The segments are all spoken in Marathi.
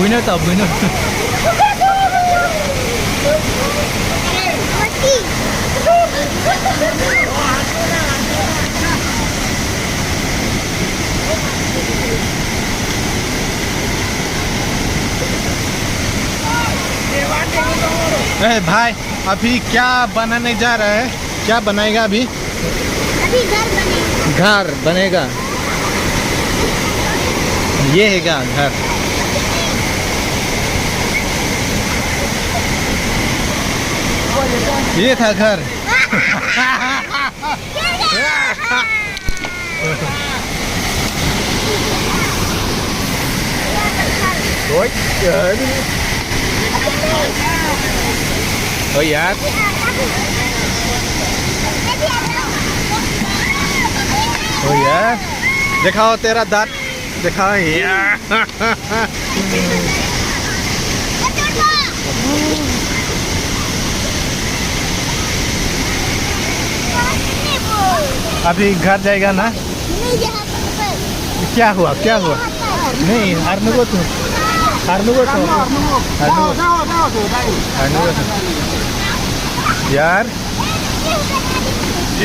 Buino tau, buino. भाई अभी क्या बनाने जा रहा है? क्या बनाएगा अभी? अभी घर बनेगा। घर बनेगा। ये है क्या घर? ये था घर। ओ यार ओ यार दिखाओ तेरा दांत दिखाओ यार। अभी घर जाएगा ना? क्या हुआ क्या हुआ? नहीं हारने को तू यार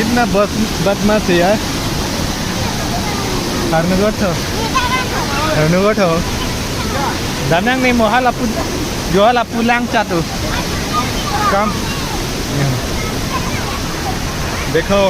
इतना बदमाश है यार। हारने को danang nih mau halapu jual pulang satu kam देखो